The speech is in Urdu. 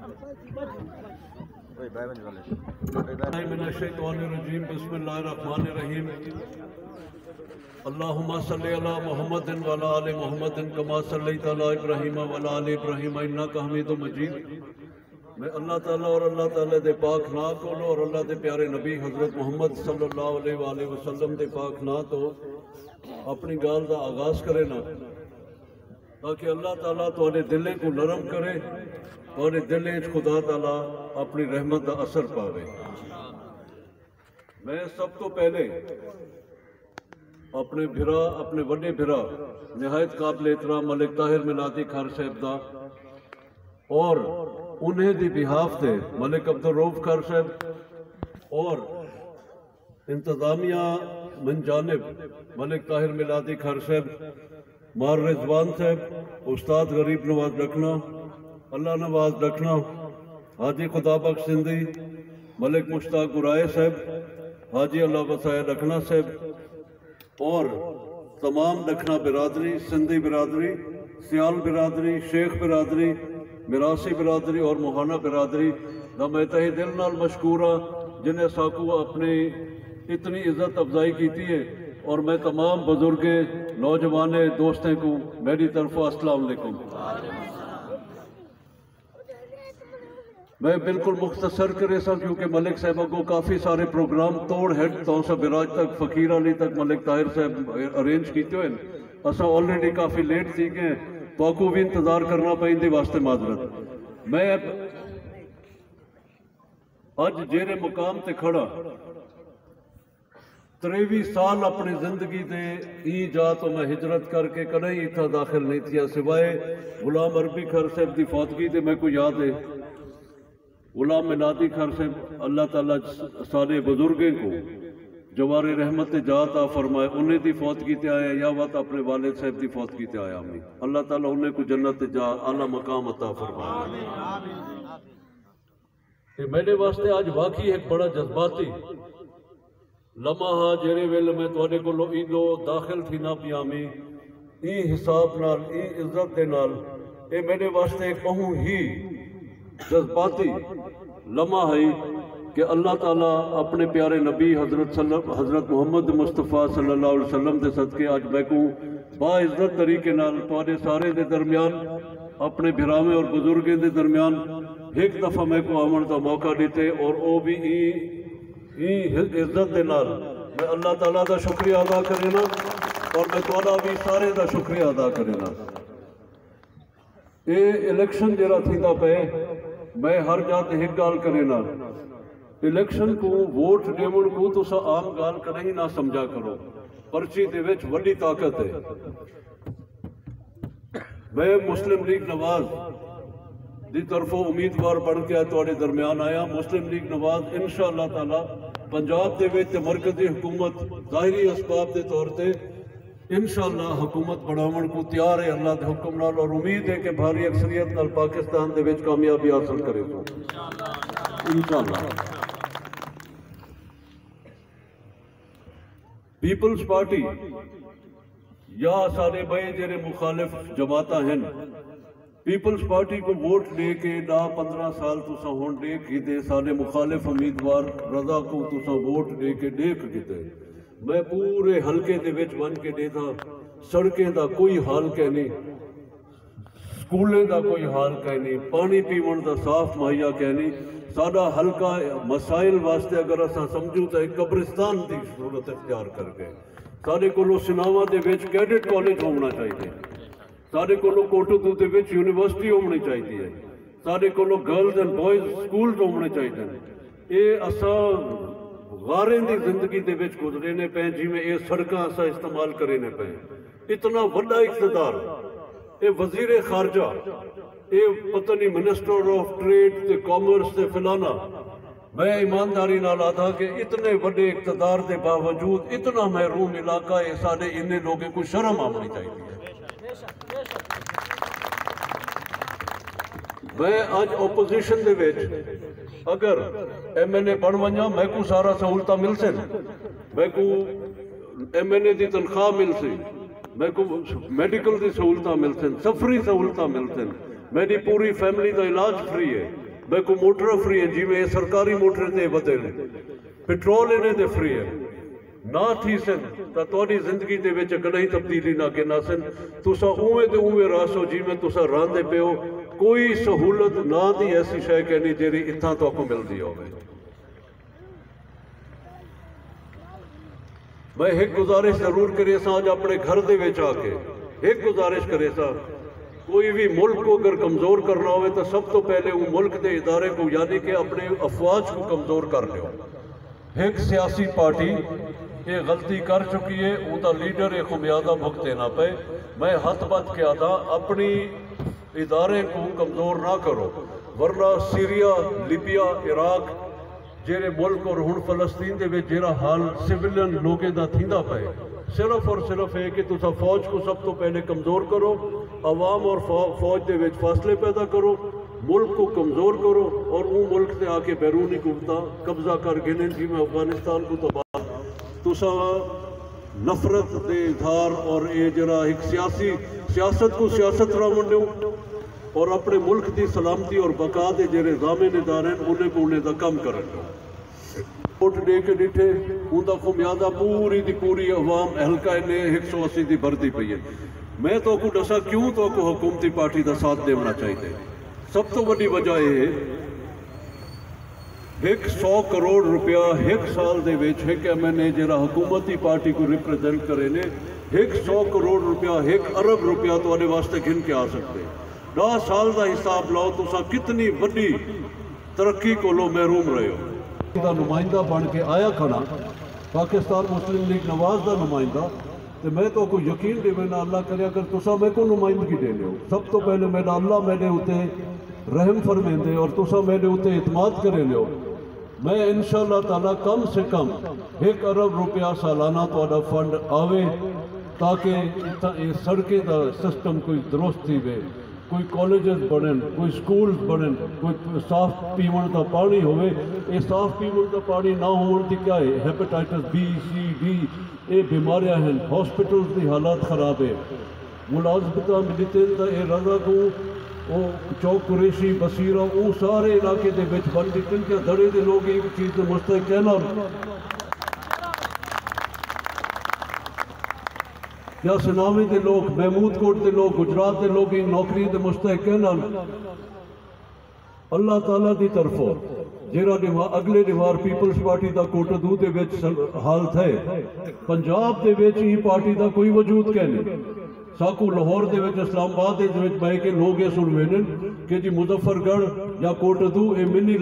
بسم اللہ الرحمن الرحیم اللہم صلی علی محمد وعلی آل محمد کما صلیت علی ابراہیم وعلی آل ابراہیم انک حمید مجید۔ میں اللہ تعالیٰ اور اللہ تعالیٰ دے پاک نا کو اور اللہ دے پیارے نبی حضرت محمد صلی اللہ علیہ وآلہ وسلم دے پاک نا تو اپنی گال دا آغاز کرے نا، تاکہ اللہ تعالیٰ تواڈے دلے کو نرم کرے، تواڈے دلے خدا تعالیٰ اپنی رحمت دا اثر پاوے۔ میں سب تو پہلے اپنے وڈے بھرا نہایت قابل احترام ملک طاہر میناتی کھار صاحب دا اور انہیں دی بحاف دے ملک عبدالرؤف کھار صاحب اور انتظامیہ من جانب ملک طاہر میناتی کھار صاحب، مار رضوان صاحب، استاد غریب نواز ڈکھنا، اللہ نواز ڈکھنا، حاجی خدا بخش سندھی، ملک مشتاق گرائے صاحب، حاجی اللہ وسائے ڈکھنا صاحب اور تمام ڈکھنا برادری، سندھی برادری، سیال برادری، شیخ برادری، میراسی برادری اور موہانہ برادری دا میں تہی دل نال مشکورہ جنہیں ساکو اپنی اتنی عزت افزائی کیتی ہے، اور میں تمام بزرگیں نوجوانے دوستیں کو میری طرف السلام علیکم۔ میں بالکل مختصر کرے سا کیونکہ ملک صاحبہ کو کافی سارے پروگرام توڑ ہیڈ تو سا براج تک فقیر علی تک ملک طاہر صاحب ارینج کیتے ہوئے اسا آلریڈی کافی لیٹ تھی گئے تو کو بھی انتظار کرنا پہن دی واسطے معذرت۔ میں آج جیرے مقام تے کھڑا 23 سال اپنی زندگی دے ای جا تو میں ہجرت کر کے کدیں اتھا داخل نہیں تھیا سوائے غلام عربی کھار صاحب دی فوتگی دے میں کو یاد ہے۔ غلام میناتی کھار صاحب اللہ تعالیٰ سارے بزرگیں کو جوار رحمت جا عطا فرمائے، انہیں دی فوتگی تے آیا یا وقت اپنے والد صاحب دی فوتگی تے آیا ہمیں، اللہ تعالیٰ انہیں کو جنت جا اعلیٰ مقام عطا فرمائے۔ یہ میرے واسطے آج واقعی ایک بڑا جذباتی لمحہ جیرے ویل میں توڑے کو لو ایندو داخل تھی نا پیامی ای حساب نال ای عزت دے نال، یہ میرے واسطے ایک بہوں ہی جذباتی لمحہ ہے کہ اللہ تعالیٰ اپنے پیارے نبی حضرت محمد مصطفیٰ صلی اللہ علیہ وسلم دے صدقے آج میں کو با عزت طریقے نال توڑے سارے دے درمیان اپنے بھرامے اور بزرگیں دے درمیان ایک دفعہ میں کو آمن دا موقع دیتے، اور او بھی عزت دے نال میں اللہ تعالیٰ دا شکریہ ادا کرنا اور میں توڑا بھی سارے دا شکریہ ادا کرنا۔ یہ الیکشن جرا تھی دا پہ میں ہر جاتے ایک گال کرنا، الیکشن کو ووٹ دیون کو تو سا عام گال کریں نہ سمجھا کرو، پرچی دے وچ وڈی طاقت ہے۔ میں مسلم لیگ نواز دی طرفوں امیدوار بن کے توڑے درمیان آیا۔ مسلم لیگ نواز انشاءاللہ تعالی پنجاب دے وچ مرکزی حکومت ظاہری اسباب دے طور تے انشاءاللہ حکومت بڑھاون کو تیار ہے اللہ دے حکم نال، اور امید ہے کہ بھاری اکثریت نال پاکستان دے وچ کامیابی حاصل کرے گا انشاءاللہ۔ پیپلز پارٹی یا سارے بھائی جڑے مخالف جماعتاں ہیں، پیپلز پارٹی کو ووٹ دے کے 10-15 سال تو سا ہون دے کی دے سارے مخالف امیدوار رضا کو تو سا ووٹ دے کے دیکھ کی دے، میں پورے حلقے دے وچ ون کے دے تھا، سڑکیں دا کوئی حال کہہ نہیں، سکولیں دا کوئی حال کہہ نہیں، پانی پیون دا صاف مہیا کہہ نہیں، سادہ حلقہ مسائل واسطے اگر اسا سمجھو تو ایک قبرستان دی صورت اختیار کر گئے۔ سارے کو لو سناوا دے وچ کیڈٹ کالج ہونا چاہیے، سارے کو لو کوٹو دے وچ یونیورسٹی ہونی چاہیے، سارے کو لو گرلز اینڈ بوائز سکول ہونے چاہیے۔ یہ اسا غاریں دی زندگی دے وچ گزرے پے جی میں یہ سڑکاں اسا استعمال کرے پے، اتنا بڑا اقتدار، یہ وزیر خارجہ، یہ پتہ نہیں منسٹر آف ٹریڈ تے کامرس تے فلانا، میں ایمانداری نال آدھا کہ اتنے بڑے اقتدار دے باوجود اتنا محروم علاقہ ہے، سارے انہیں لوگوں کو شرم آنی چاہیے۔ میں آج اپوزیشن دے وچ اگر ایم این اے بن ونجا میں کو سارا سہولتہ مل سن، میں کو ایم این اے دی تنخواہ مل سی، میں کو میڈیکل دی سہولتہ مل سن، سفری سہولتہ مل سن، میری پوری فیملی دا علاج فری ہے، میں کو موٹر فری ہے جی میں سرکاری موٹر دے بدے پیٹرول انہیں دے فری ہے نہ تھی سن تا توڑی زندگی دے وچ کدیں تبدیلی نہ کے نہ سن تسا اوے دے اوے راسو جی میں تسا راندے پیو کوئی سہولت نہ دی ایسی شے کہ نہیں جیری اتھاں تو کو مل دی ہوئے میں ایک گزارش ضرور کرے سا آج اپنے گھر دے وچ آ کے ایک گزارش کرے سا کوئی بھی ملک کو اگر کمزور کرنا ہوئے تو سب تو پہلے وہ ملک دے ادارے کو یعنی کہ اپنے افواج کو کمزور کر لو ایک سیاسی پارٹی یہ غلطی کر چکی ہے ان کا لیڈر یہ خمیازہ بھگتے نہ پے میں ہاتھ بند کیا تھا اپنی ادارے کو کمزور نہ کرو ورنہ سیریا لیبیا عراق جیرے ملک اور ہن فلسطین دے وچ جیرا حال سیویلین لوگیں دا تھیندا پے صرف اور صرف ہے کہ تسا فوج کو سب تو پہلے کمزور کرو عوام اور فوج دے وچ فاصلے پیدا کرو ملک کو کمزور کرو اور وہ ملک سے آ کے بیرونی قوتاں قبضہ کر گنے جی میں افغانستان کو تباہ تسا نفرت دے اظہار اور یہ جرا ایک سیاست کو سیاست راہ منڈو اور اپنے ملک دی سلامتی اور بقا دے جڑے ضامن ادارے انہیں کو انہیں دا کم کرن دو ووٹ دے کے ڈٹھے ان دا خمیازہ پوری دی پوری عوام اہلکہ نے 180 دی بھرتی پئی ہے میں تو کو دسا کیوں تو کو حکومتی پارٹی دا ساتھ دینا چاہیے سب تو بڑی وجہ یہ ہے 100 کروڑ روپیہ ایک سال دے وچ ایک ایم این اے جڑا حکومتی پارٹی کو ریپرزینٹ کرے نے 100 کروڑ روپیہ 1 ارب روپیہ تو آنے واسطے گن کے آ سکتے 10 سال دا حساب لاؤ تو سا کتنی بڑی ترقی کو لو محروم رہے ہو دا نمائندہ بن کے آیا کھڑا پاکستان مسلم لیگ نواز دا نمائندہ تو میں تو کو یقین دے میں اللہ کرے اگر تسا میں کو نمائندگی دے لو سب تو پہلے میرا اللہ میں نے ہوتے رحم فرمین دے اور تسا میں نے ہوتے اعتماد کرے لو میں انشاءاللہ تعالیٰ کم سے کم 1 ارب روپیہ سالانہ تو فنڈ آوے تاکہ سڑکیں دا سسٹم کوئی درست تھی وے کوئی کالجز بنن کوئی سکولز بنن کوئی صاف پیون دا پانی ہوئے یہ صاف پیون دا پانی نہ ہون دی کیا ہے ہیپیٹائٹس بی سی ڈی یہ بیماریاں ہیں ہاسپٹلز دی حالات خراب ہے ملازمتاں ملتیں دا اے رضا کو چوک قریشی بصیرہ وہ سارے علاقے دے بچ بن دیتن کیا دھڑے دے لوگ ایک چیز دے مستحق کہنا کیا سنامی دے لوگ محمود کوٹ دے لوگ گجرات دے لوگ نوکری دے مستحق کہنا اللہ تعالیٰ دی طرفوں جیرا اگلے دیوار پیپلز پارٹی دا کوٹدو دے وچ حالت ہے پنجاب دے وچ ہی پارٹی دا کوئی وجود کہنے ساکو لاہور دے وچ اسلام آباد دے وچ بہ کے لوگ یہ سن وینن کہ جی مظفر گڑھ یا کوٹدو اے منی